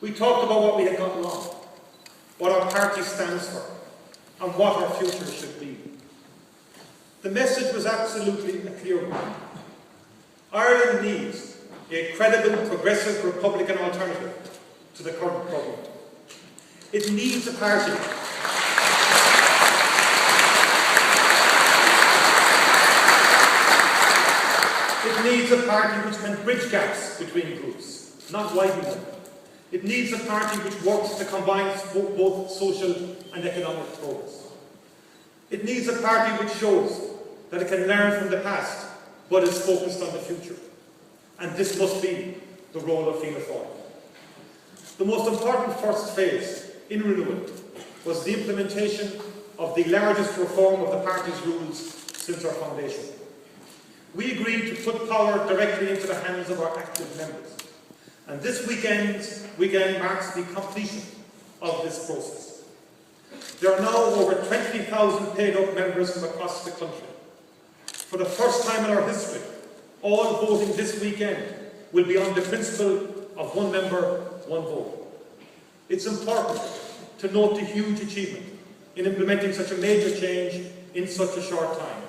We talked about what we had got wrong, what our party stands for, and what our future should be. The message was absolutely a clear one. Ireland needs a credible, progressive, Republican alternative to the current government. It needs a party which can bridge gaps between groups, not widen them. It needs a party which works to combine both social and economic progress. It needs a party which shows that it can learn from the past, but is focused on the future. And this must be the role of Fianna Fáil. The most important first phase in renewal was the implementation of the largest reform of the party's rules since our foundation. We agreed to put power directly into the hands of our active members. And this weekend marks the completion of this process. There are now over 20,000 paid-up members from across the country. For the first time in our history, all voting this weekend will be on the principle of one member, one vote. It's important to note the huge achievement in implementing such a major change in such a short time.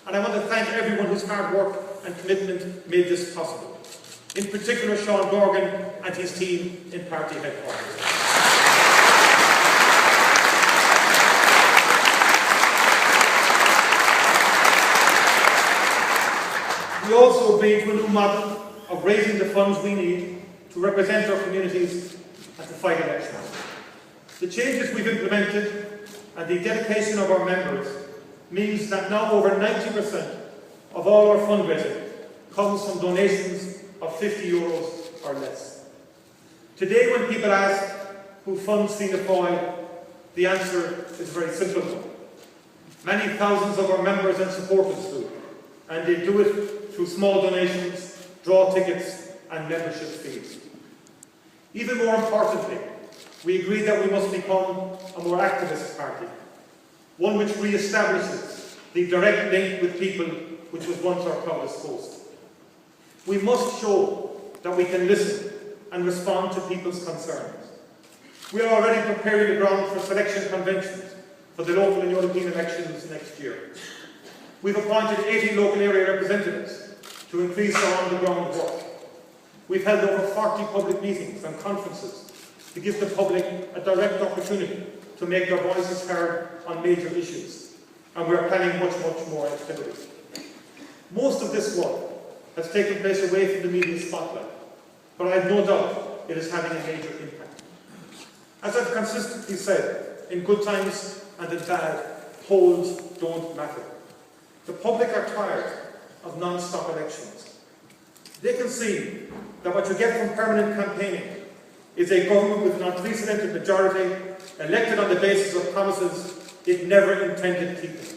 And I want to thank everyone whose hard work and commitment made this possible. In particular, Sean Dorgan and his team in party headquarters. We also agreed to a new model of raising the funds we need to represent our communities and to fight elections. The changes we've implemented and the dedication of our members means that now over 90% of all our fundraising comes from donations of €50 or less. Today, when people ask who funds Fianna Fáil, the answer is a very simple one. Many thousands of our members and supporters do, and they do it through small donations, draw tickets and membership fees. Even more importantly, we agreed that we must become a more activist party, one which re-establishes the direct link with people which was once our proudest boast. We must show that we can listen and respond to people's concerns. We are already preparing the ground for selection conventions for the local and European elections next year. We've appointed 80 local area representatives to increase our on-the-ground work. We've held over 40 public meetings and conferences to give the public a direct opportunity to make their voices heard on major issues. And we're planning much more activities. Most of this work has taken place away from the media spotlight, but I have no doubt it is having a major impact. As I've consistently said, in good times and in bad, polls don't matter. The public are tired of non-stop elections. They can see that what you get from permanent campaigning is a government with an unprecedented majority, elected on the basis of promises it never intended keeping.